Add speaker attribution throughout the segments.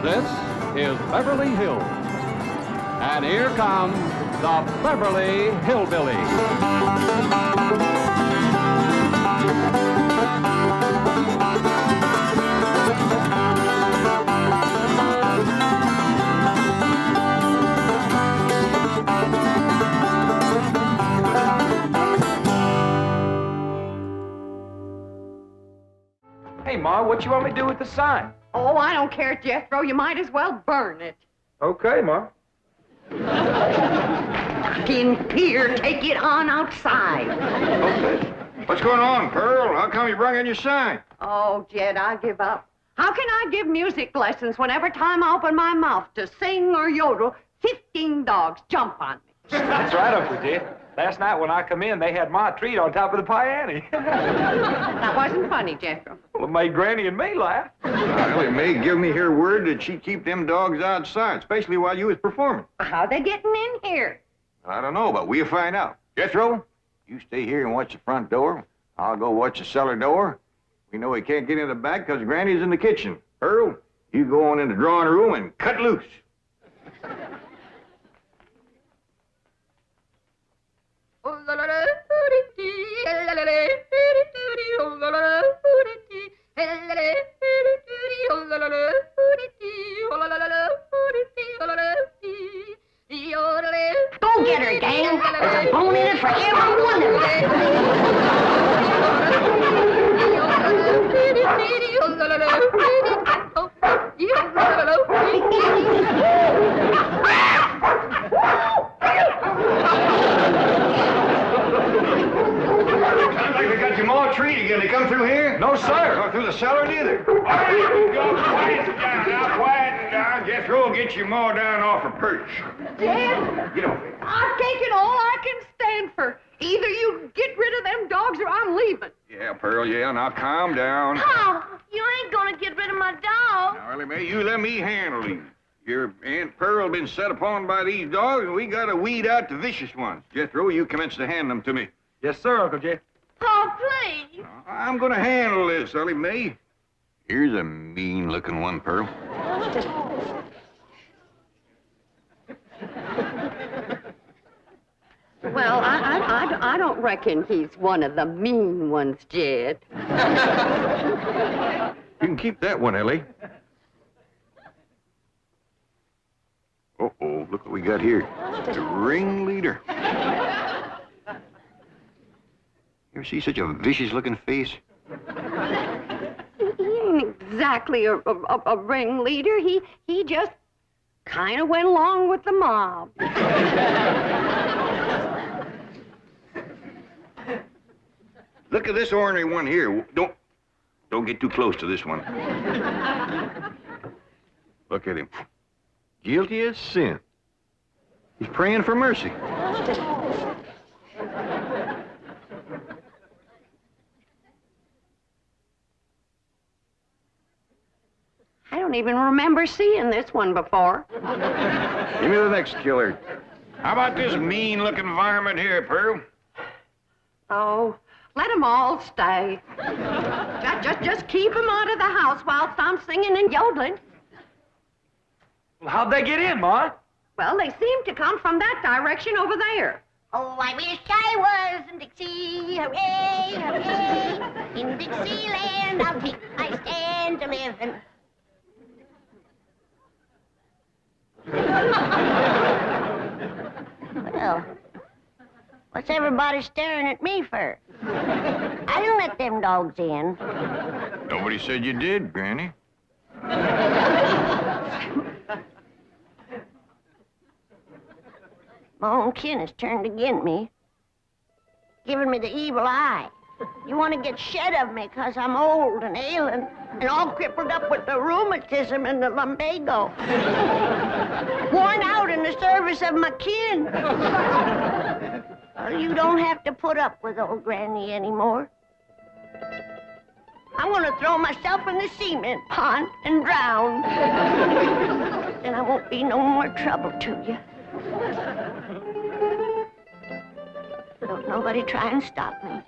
Speaker 1: This is Beverly Hills. And here come the Beverly Hillbillies.
Speaker 2: Hey, Ma, what you want me to do with the sign?
Speaker 3: Oh, I don't care, Jethro. You might as well burn it.
Speaker 2: Okay, Ma.
Speaker 3: Knock in here. Take it on outside.
Speaker 2: Okay.
Speaker 4: What's going on, Pearl? How come you brung in your sign?
Speaker 3: Oh, Jed, I give up. How can I give music lessons when every time I open my mouth to sing or yodel, 15 dogs jump on me?
Speaker 2: That's right, Uncle Jed. Last night when I come in, they had my treat on top of the piano.
Speaker 3: That wasn't funny, Jethro.
Speaker 2: Well, it made Granny and me laugh.
Speaker 4: Well, May give me her word that she'd keep them dogs outside, especially while you was performing.
Speaker 3: How they getting in here?
Speaker 4: I don't know, but we'll find out. Jethro, you stay here and watch the front door. I'll go watch the cellar door. We know he can't get in the back because Granny's in the kitchen. Pearl, you go on in the drawing room and cut loose.
Speaker 3: Go get her, gang. There's a bone in it for every one of
Speaker 4: Sounds like they got your more treat again. They come through here?
Speaker 2: No, sir.
Speaker 4: Or through the cellar neither. All right, go quiet down now, quiet down. Jethro will get you more down off her perch.
Speaker 3: Jed,
Speaker 4: Get over here.
Speaker 3: I've taken all I can stand for. Either you get rid of them dogs or I'm leaving.
Speaker 4: Yeah, Pearl, yeah. Now calm down.
Speaker 3: Oh, you ain't gonna get rid of my dog.
Speaker 4: Now, Ellie Mae, you let me handle these. Your Aunt Pearl been set upon by these dogs, and we gotta weed out the vicious ones. Jethro, you commence to hand them to me.
Speaker 2: Yes, sir, Uncle Jed.
Speaker 3: Oh, please.
Speaker 4: I'm gonna handle this, Ellie Mae. Here's a mean-looking one, Pearl.
Speaker 3: Well, I don't reckon he's one of the mean ones, Jed.
Speaker 4: You can keep that one, Ellie. Uh-oh, look what we got here. The ringleader. You ever see such a vicious-looking face?
Speaker 3: He ain't exactly a ringleader. He just kind of went along with the mob.
Speaker 4: Look at this ornery one here. Don't get too close to this one. Look at him. Guilty as sin. He's praying for mercy.
Speaker 3: I don't even remember seeing this one before.
Speaker 4: Give me the next killer. How about this mean-looking varmint here, Pearl?
Speaker 3: Oh, let them all stay. Just keep them out of the house whilst I'm singing and yodeling.
Speaker 2: Well, how'd they get in, Ma?
Speaker 3: Well, they seem to come from that direction over there.
Speaker 5: Oh, I wish I was in Dixie, hooray, hooray. In Dixieland, I'll take my stand to living. Well, what's everybody staring at me for? I didn't let them dogs in.
Speaker 4: Nobody said you did, Granny.
Speaker 5: My own kin has turned against me, giving me the evil eye. You want to get shed of me because I'm old and ailing and all crippled up with the rheumatism and the lumbago. Worn out in the service of my kin. Well, you don't have to put up with old Granny anymore. I'm going to throw myself in the cement pond and drown. Then I won't be no more trouble to you. Don't nobody try and stop me.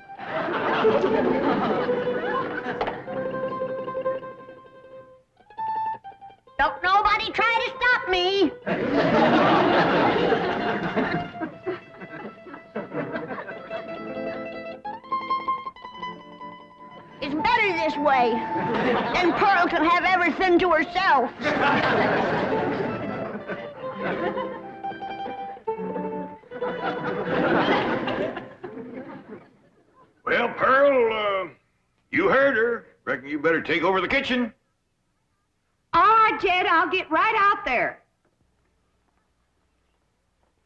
Speaker 5: Don't nobody try to stop me. It's better this way. Then Pearl can have everything to herself.
Speaker 4: Well, Pearl, you heard her. Reckon you better take over the kitchen.
Speaker 3: All right, Jed, I'll get right out there.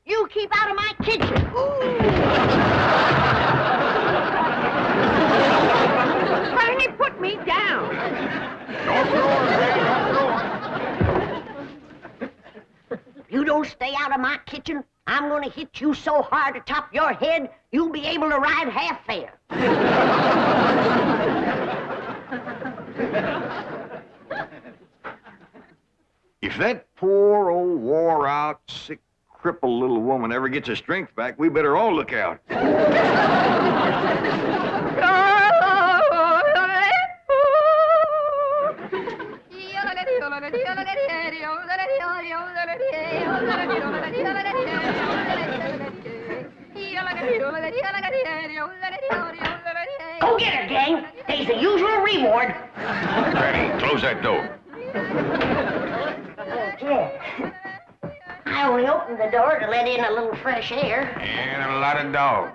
Speaker 5: You keep out of my kitchen.
Speaker 3: Bernie, put me down.
Speaker 4: Don't throw her, Granny, don't throw her.
Speaker 5: If you don't stay out of my kitchen, I'm gonna hit you so hard atop your head, you'll be able to ride half fare.
Speaker 4: If that poor old wore-out, sick, crippled little woman ever gets her strength back, we better all look out.
Speaker 5: Go get her, gang. There's the usual reward.
Speaker 4: Granny, close that door.
Speaker 5: Yeah. I only opened the door to let in a little fresh air.
Speaker 4: And a lot of dogs.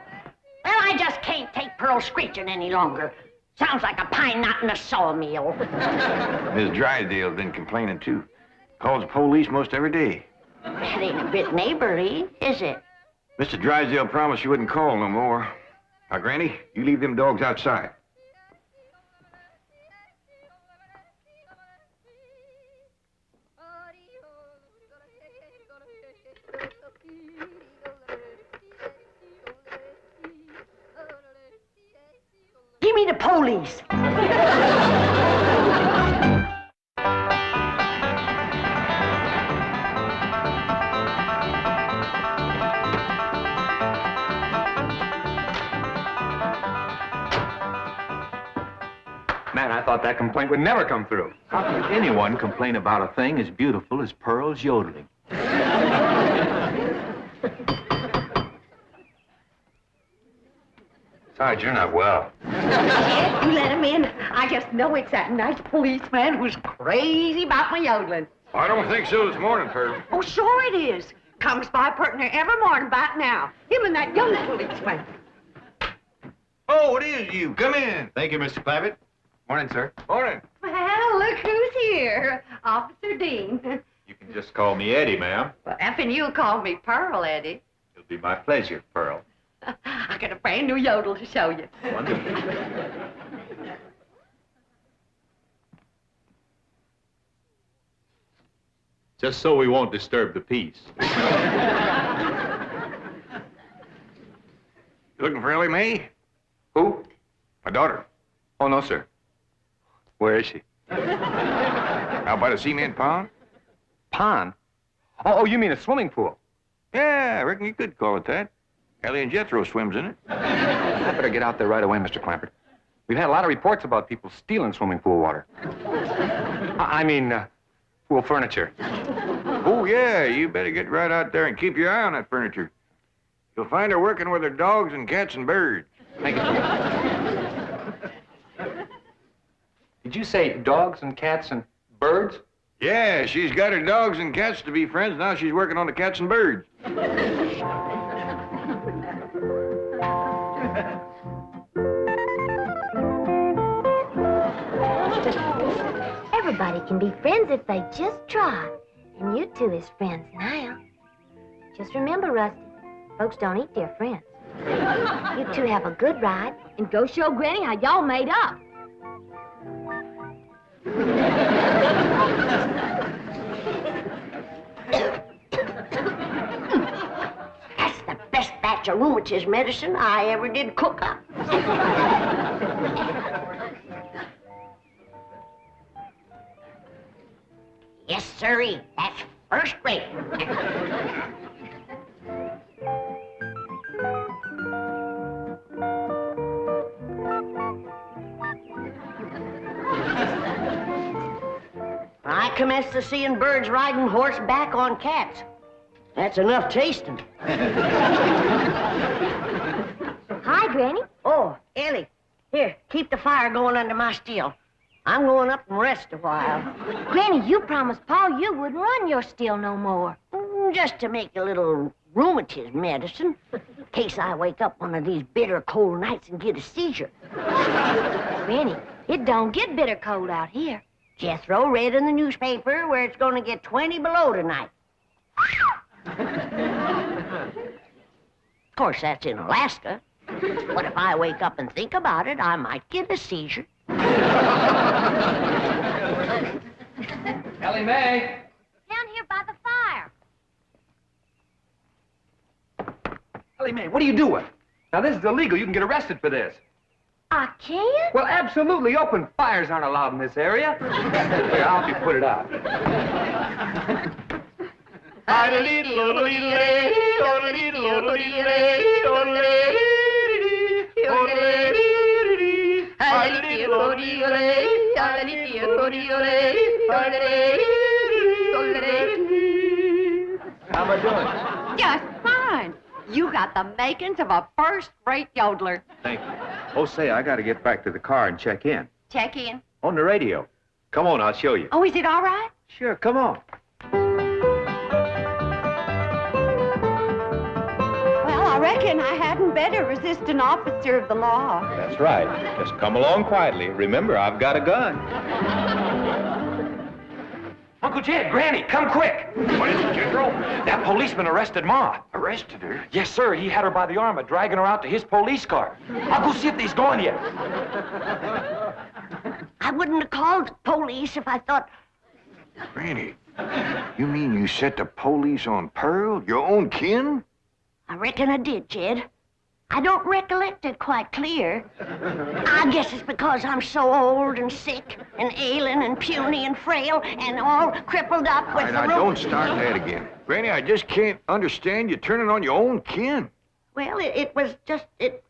Speaker 5: Well, I just can't take Pearl screeching any longer. Sounds like a pine knot in a sawmill.
Speaker 4: Miss Drysdale's been complaining, too. Calls the police most every day.
Speaker 5: That ain't a bit neighborly, is it?
Speaker 4: Mr. Drysdale promised she wouldn't call no more. Now, Granny, you leave them dogs outside.
Speaker 5: Give me the police.
Speaker 2: Man, I thought that complaint would never come through.
Speaker 6: How can anyone complain about a thing as beautiful as Pearl's yodeling?
Speaker 2: Sarge, you're not well.
Speaker 3: Jed, you let him in. I just know it's that nice policeman who's crazy about my yodeling.
Speaker 4: I don't think so this morning, Pearl.
Speaker 3: Oh, sure it is. Comes by partner every morning about now. Him and that young policeman.
Speaker 4: Oh, it is you. Come in.
Speaker 2: Thank you, Mr. Clavitt. Morning, sir.
Speaker 4: Morning.
Speaker 3: Well, look who's here. Officer Dean.
Speaker 6: You can just call me Eddie, ma'am.
Speaker 3: Well, effing you'll call me Pearl, Eddie.
Speaker 6: It'll be my pleasure, Pearl.
Speaker 3: I got a brand new yodel to show you.
Speaker 6: Wonderful. Just so we won't disturb the peace.
Speaker 4: You looking for Ellie Mae?
Speaker 2: Who?
Speaker 4: My daughter.
Speaker 2: Oh, no, sir. Where is she?
Speaker 4: Out by the cement pond?
Speaker 2: Pond? Oh, you mean a swimming pool?
Speaker 4: Yeah, I reckon you could call it that. Ellie and Jethro swims in it.
Speaker 2: I better get out there right away, Mr. Clampett. We've had a lot of reports about people stealing swimming pool water. I mean, pool furniture.
Speaker 4: Oh, yeah, you better get right out there and keep your eye on that furniture. You'll find her working with her dogs and cats and birds.
Speaker 2: Thank you. Did you say dogs and cats and birds?
Speaker 4: Yeah, she's got her dogs and cats to be friends. Now she's working on the cats and birds.
Speaker 7: Everybody can be friends if they just try. And you two is friends now. Just remember, Rusty, folks don't eat their friends. You two have a good ride and go show Granny how y'all made up.
Speaker 5: That's the best batch of rheumatism medicine I ever did cook up. Yes, sirree. That's first rate. I commenced to seeing birds riding horseback on cats. That's enough tasting.
Speaker 7: Hi, Granny.
Speaker 5: Oh, Ellie, here, keep the fire going under my steel. I'm going up and rest a while.
Speaker 7: Granny, you promised Paul you wouldn't run your still no more.
Speaker 5: Just to make a little rheumatism medicine, in case I wake up one of these bitter cold nights and get a seizure.
Speaker 7: Granny, it don't get bitter cold out here.
Speaker 5: Jethro read in the newspaper where it's going to get 20 below tonight. Of course, that's in Alaska. But if I wake up and think about it, I might get a seizure.
Speaker 2: Ellie Mae!
Speaker 7: Down here by the fire.
Speaker 2: Ellie Mae, what are you doing? Now, this is illegal. You can get arrested for this.
Speaker 7: I can't?
Speaker 2: Well, absolutely. Open fires aren't allowed in this area. Here, I'll help you put it out. How am I doing?
Speaker 3: Just fine. You got the makings of a first-rate yodeler.
Speaker 6: Thank you. Oh, say, I got to get back to the car and check in.
Speaker 3: Check in.
Speaker 6: On the radio. Come on, I'll show you.
Speaker 3: Oh, is it all right?
Speaker 6: Sure, come on.
Speaker 3: Well, I reckon I hadn't better resist an officer of the law.
Speaker 6: That's right. Just come along quietly. Remember, I've got a gun.
Speaker 2: Uncle Jed, Granny, come quick. What is it, General? That policeman arrested Ma.
Speaker 4: Arrested her?
Speaker 2: Yes, sir. He had her by the arm and dragging her out to his police car. I'll go see if he's gone yet.
Speaker 5: I wouldn't have called the police if I thought...
Speaker 4: Granny, you mean you set the police on Pearl, your own kin?
Speaker 5: I reckon I did, Jed. I don't recollect it quite clear. I guess it's because I'm so old and sick and ailing and puny and frail and all crippled up with
Speaker 4: All right, now, don't start that again. Granny, I just can't understand you turning on your own kin.
Speaker 5: Well, it was just, it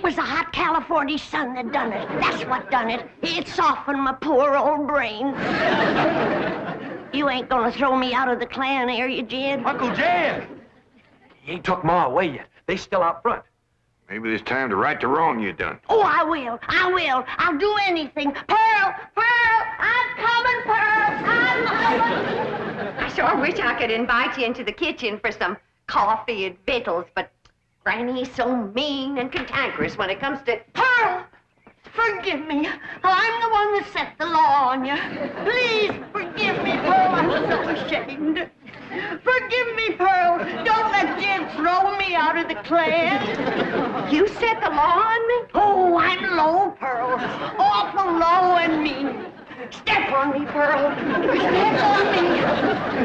Speaker 5: was the hot California sun that done it. That's what done it. It softened my poor old brain. You ain't gonna throw me out of the clan, are you, Jed?
Speaker 2: Uncle Jed! He ain't took Ma away yet. They still out front.
Speaker 4: Maybe it's time to right the wrong you done.
Speaker 5: Oh, I will. I'll do anything. Pearl! I'm coming, Pearl! I'm coming!
Speaker 3: I sure wish I could invite you into the kitchen for some coffee and victuals, but Granny's so mean and cantankerous when it comes to...
Speaker 5: Pearl! Forgive me. I'm the one that set the law on you. Please forgive me, Pearl. I'm so ashamed. Forgive me, Pearl. Don't let Jed throw me out of the clan.
Speaker 3: You set the law on me?
Speaker 5: Oh, I'm low, Pearl. Awful low and mean. Step on me, Pearl. Step on me.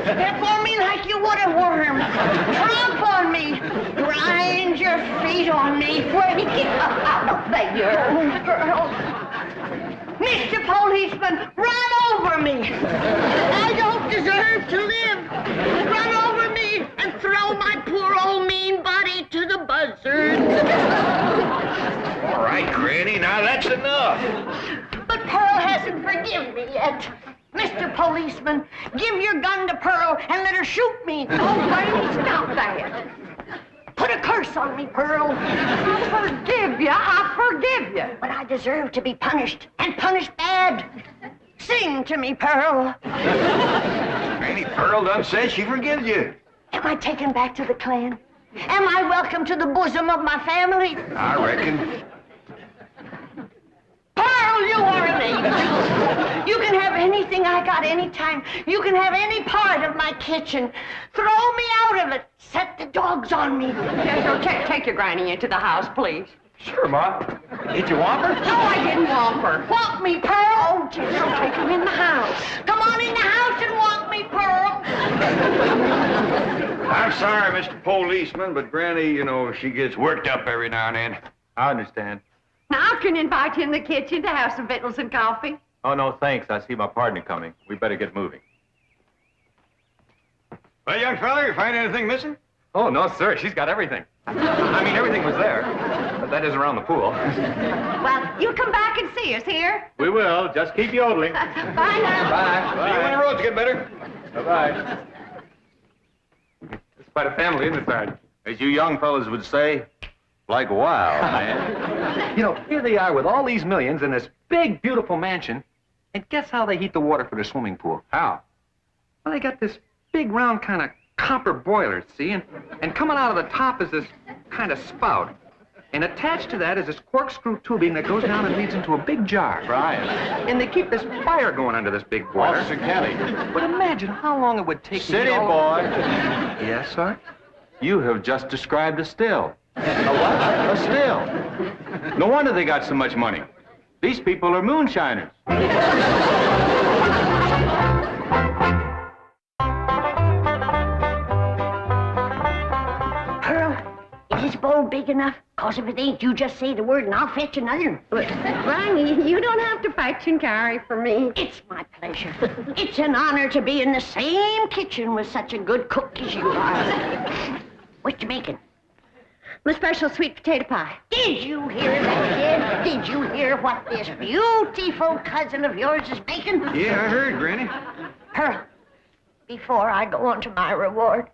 Speaker 5: Step on me like you would a worm. Tromp on me. Grind your feet on me.
Speaker 3: Get out of there,
Speaker 5: Pearl. Mr. Policeman, run over me. I don't deserve to live. Run over me and throw my poor old mean body to the buzzards.
Speaker 4: All right, Granny, now that's enough.
Speaker 5: But Pearl hasn't forgiven me yet. Mr. Policeman, give your gun to Pearl and let her shoot me.
Speaker 3: Oh, Granny, stop that.
Speaker 5: Put a curse on me, Pearl.
Speaker 3: I forgive you.
Speaker 5: But I deserve to be punished, and punished bad. Sing to me, Pearl.
Speaker 4: Granny, Pearl done said she forgives you.
Speaker 5: Am I taken back to the clan? Am I welcome to the bosom of my family?
Speaker 4: I reckon.
Speaker 5: Pearl, you are an angel. You can have anything I got anytime. You can have any part of my kitchen. Throw me out of it. Set the dogs on me.
Speaker 3: Yes, take your Granny into the house, please.
Speaker 2: Sure, Ma. Did you want her?
Speaker 3: No, I didn't want her.
Speaker 5: Walk me, Pearl.
Speaker 3: Oh, just take her in the house.
Speaker 5: Come on in the house and walk me, Pearl.
Speaker 4: I'm sorry, Mr. Policeman, but Granny, you know, she gets worked up every now and then.
Speaker 6: I understand.
Speaker 3: Now I can invite you in the kitchen to have some victuals and coffee.
Speaker 6: Oh, no, thanks. I see my partner coming. We better get moving.
Speaker 4: Well, young fella, you find anything missing?
Speaker 2: Oh, no, sir. She's got everything. I mean, everything was there. That is around the pool.
Speaker 3: Well, you come back and see us here.
Speaker 6: We will. Just keep yodeling.
Speaker 3: Bye now.
Speaker 2: Bye. See you when the roads get better.
Speaker 6: Bye-bye.
Speaker 2: It's quite a family, isn't it, Sarge?
Speaker 6: As you young fellas would say, like wow, man.
Speaker 2: You know, here they are with all these millions in this big, beautiful mansion. And guess how they heat the water for their swimming pool?
Speaker 6: How?
Speaker 2: Well, they got this big, round kind of copper boiler, see? And coming out of the top is this kind of spout. And attached to that is this corkscrew tubing that goes down and leads into a big jar.
Speaker 6: Brian.
Speaker 2: And they keep this fire going under this big boiler.
Speaker 6: Officer Kelly.
Speaker 2: But imagine how long it would take to
Speaker 6: City
Speaker 2: heat all...
Speaker 6: boy.
Speaker 2: Yes, sir?
Speaker 6: You have just described a still. A what? A still. No wonder they got so much money. These people are moonshiners.
Speaker 5: Pearl, is this bowl big enough? Cause if it ain't, you just say the word and I'll fetch another.
Speaker 3: Granny, you don't have to fetch and carry for me.
Speaker 5: It's my pleasure. It's an honor to be in the same kitchen with such a good cook as you are. What you making?
Speaker 3: My special sweet potato pie.
Speaker 5: Did you hear that, kid? Did you hear what this beautiful cousin of yours is making?
Speaker 4: Yeah, I heard, Granny.
Speaker 5: Pearl, before I go on to my reward,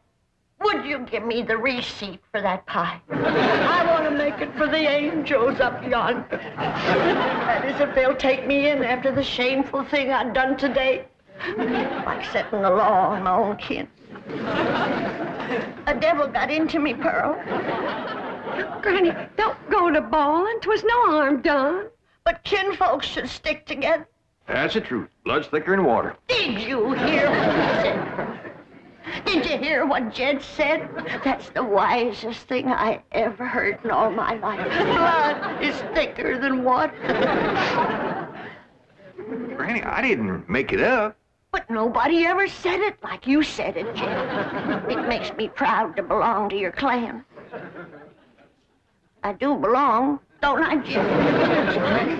Speaker 5: would you give me the receipt for that pie? I want to make it for the angels up yonder. That is, if they'll take me in after the shameful thing I've done today. Like setting the law on my own kin. A devil got into me, Pearl.
Speaker 3: Granny, don't go to bawling. 'Twas no harm done.
Speaker 5: But kinfolks should stick together.
Speaker 4: That's the truth. Blood's thicker than water.
Speaker 5: Did you hear what he said, Pearl? Did you hear what Jed said? That's the wisest thing I ever heard in all my life. Blood is thicker than water.
Speaker 4: Granny, I didn't make it up.
Speaker 5: But nobody ever said it like you said it, Jed. It makes me proud to belong to your clan. I do belong, don't I, Jed?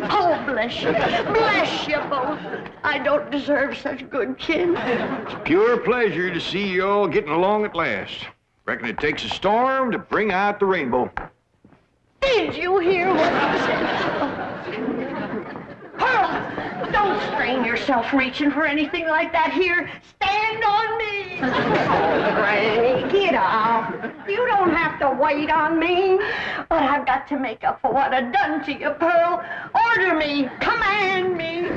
Speaker 5: Oh, bless you. Bless you both. I don't deserve such good kin.
Speaker 4: It's a pure pleasure to see you all getting along at last. Reckon it takes a storm to bring out the rainbow.
Speaker 5: Did you hear what he said? Pearl, don't strain yourself reaching for anything like that here. Stand on me.
Speaker 3: Granny, get off. You don't have to wait on me.
Speaker 5: But I've got to make up for what I've done to you, Pearl. Order me. Command me.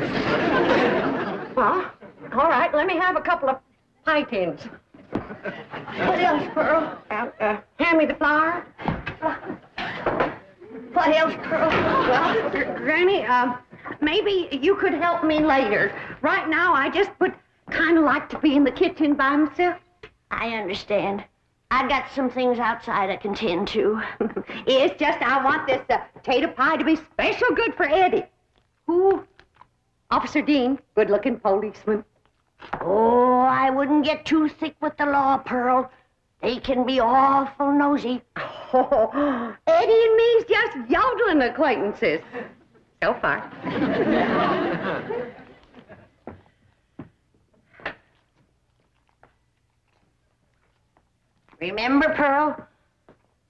Speaker 3: Well, all right, let me have a couple of pie tins.
Speaker 5: What else, Pearl?
Speaker 3: Hand me the flour.
Speaker 5: What else, Pearl?
Speaker 3: Well, Granny, maybe you could help me later. Right now, I just would kind of like to be in the kitchen by myself.
Speaker 5: I understand. I got some things outside I can tend to.
Speaker 3: It's just I want this potato pie to be special good for Eddie. Who? Officer Dean, good-looking policeman.
Speaker 5: Oh, I wouldn't get too thick with the law, Pearl. They can be awful nosy.
Speaker 3: Oh, Eddie and me's just yodeling acquaintances. So far.
Speaker 5: Remember, Pearl,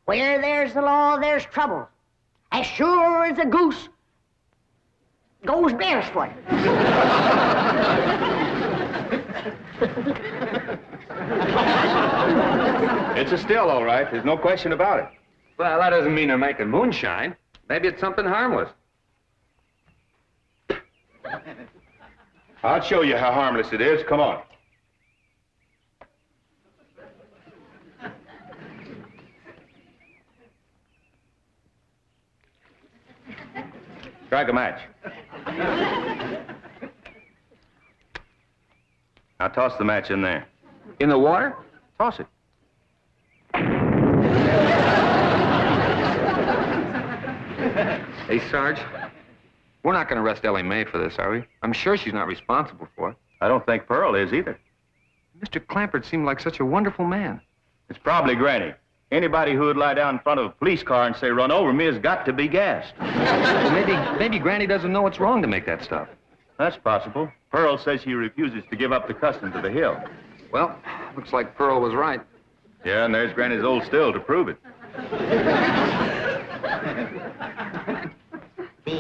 Speaker 5: where there's the law, there's trouble. As sure as a goose goes barefoot.
Speaker 6: It's a still, all right. There's no question about it.
Speaker 2: Well, that doesn't mean they're making moonshine. Maybe it's something harmless.
Speaker 6: I'll show you how harmless it is. Come on. Strike a match. Now toss the match in there.
Speaker 2: In the water? Toss it. Hey, Sarge, we're not going to arrest Ellie Mae for this, are we? I'm sure she's not responsible for it.
Speaker 6: I don't think Pearl is either.
Speaker 2: Mr. Clampert seemed like such a wonderful man.
Speaker 6: It's probably Granny. Anybody who would lie down in front of a police car and say, "Run over me," has got to be gassed.
Speaker 2: Well, maybe Granny doesn't know it's wrong to make that stuff.
Speaker 6: That's possible. Pearl says she refuses to give up the custom to the hill.
Speaker 2: Well, looks like Pearl was right.
Speaker 6: Yeah, and there's Granny's old still to prove it.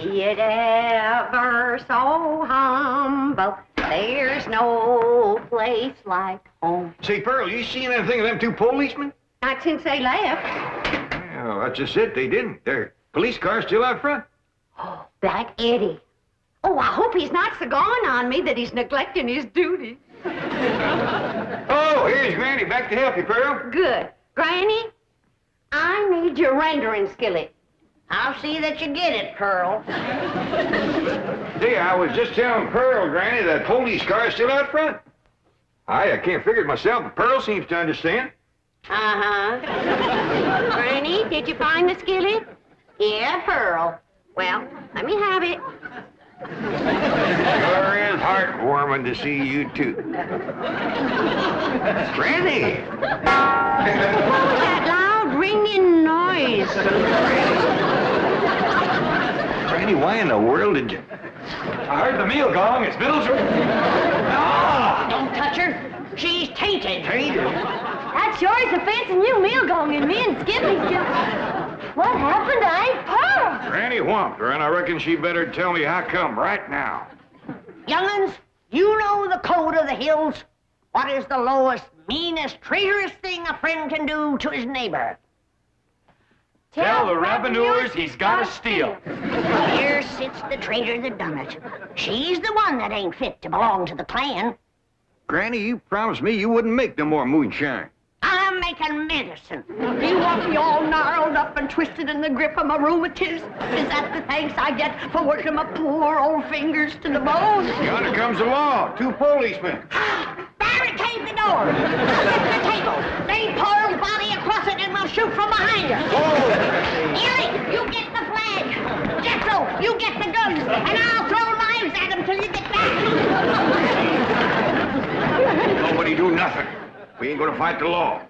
Speaker 3: Be it ever so humble, there's no place like home.
Speaker 4: Say, Pearl, you seen anything of them two policemen?
Speaker 3: Not since they left.
Speaker 4: Well, that's just it. They didn't. Their police car's still out front.
Speaker 3: Oh, Black Eddie. Oh, I hope he's not so gone on me that he's neglecting his duty.
Speaker 4: Oh, here's Granny. Back to help you, Pearl.
Speaker 3: Good. Granny, I need your rendering skillet.
Speaker 5: I'll see that you get it, Pearl.
Speaker 4: Say, I was just telling Pearl, Granny, that police car's still out front. I can't figure it myself, but Pearl seems to understand.
Speaker 3: Uh-huh. Granny, did you find the skillet?
Speaker 5: Yeah, Pearl.
Speaker 3: Well, let me have it.
Speaker 4: Sure is heartwarming to see you two. Granny!
Speaker 3: What was that loud ringing noise?
Speaker 4: Granny, why in the world did you...
Speaker 6: I heard the meal gong. It's Biddle's room. Ah!
Speaker 5: Don't touch her. She's tainted.
Speaker 4: Tainted?
Speaker 7: That sure is a fancy new meal going in me and Skippy's just... What happened to Aunt Pearl?
Speaker 4: Granny whumped her, and I reckon she better tell me how come right now.
Speaker 5: Young'uns, you know the code of the hills. What is the lowest, meanest, traitorous thing a friend can do to his neighbor?
Speaker 6: Tell the revenuers he's got to steal.
Speaker 5: Here sits the traitor that done it. She's the one that ain't fit to belong to the clan.
Speaker 4: Granny, you promised me you wouldn't make no more moonshine.
Speaker 5: I'm making medicine.
Speaker 3: You want me all gnarled up and twisted in the grip of my rheumatism? Is that the thanks I get for working my poor old fingers to the bone?
Speaker 4: Yonder comes the law. Two policemen.
Speaker 5: Barricade the door. Hit the table. Lay Pearl's body across it and we'll shoot from behind her. Erie, you get the flag. Jethro, you get the guns. And I'll throw knives at them till you get back.
Speaker 4: Nobody do nothing. We ain't gonna fight the law.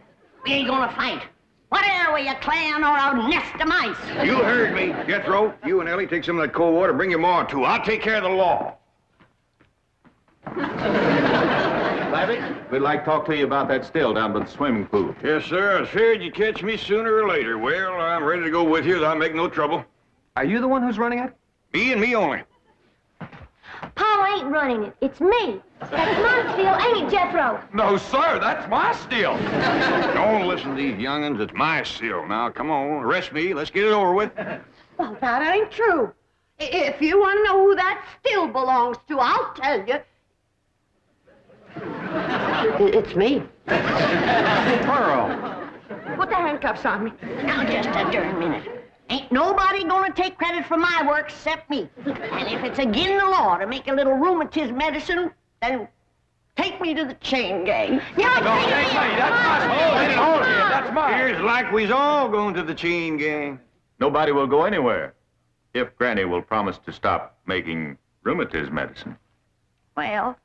Speaker 5: We ain't gonna fight. What are we, a clan or a nest of mice?
Speaker 4: You heard me. Jethro, you and Ellie take some of that cold water. Bring your ma, too. I'll take care of the law.
Speaker 6: Babbitt, we'd like to talk to you about that still down by the swimming pool.
Speaker 4: Yes, sir. I feared you'd catch me sooner or later. Well, I'm ready to go with you. I'll make no trouble.
Speaker 2: Are you the one who's running it?
Speaker 4: Me and me only.
Speaker 7: Paul ain't running it. It's me. That's my still, ain't it, Jethro?
Speaker 6: No, sir, that's my still.
Speaker 4: Don't listen to these young'uns. It's my seal. Now, come on. Arrest me. Let's get it over with.
Speaker 3: Well, that ain't true. If you want to know who that still belongs to, I'll tell you. It's me.
Speaker 6: Pearl.
Speaker 3: Put the handcuffs on me.
Speaker 5: Now, just a darn minute. Ain't nobody gonna take credit for my work except me. And if it's agin the law to make a little rheumatism medicine, then take me to the chain gang.
Speaker 6: That's mine.
Speaker 4: Here's like we's all going to the chain gang.
Speaker 6: Nobody will go anywhere if Granny will promise to stop making rheumatism medicine.
Speaker 5: Well,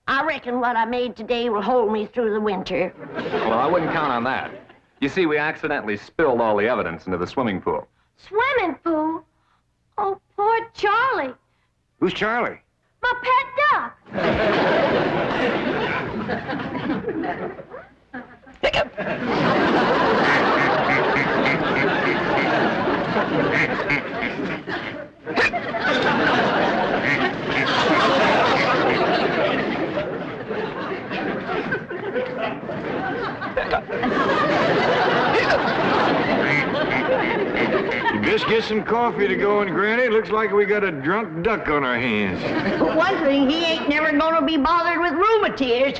Speaker 5: I reckon what I made today will hold me through the winter.
Speaker 2: Well, I wouldn't count on that. You see, we accidentally spilled all the evidence into the swimming pool.
Speaker 7: Swimming pool? Oh, poor Charlie.
Speaker 4: Who's Charlie?
Speaker 7: My pet duck.
Speaker 4: You best get some coffee to go in, Granny. Looks like we got a drunk duck on our hands.
Speaker 5: For one thing, he ain't never gonna be bothered with rheumatiz.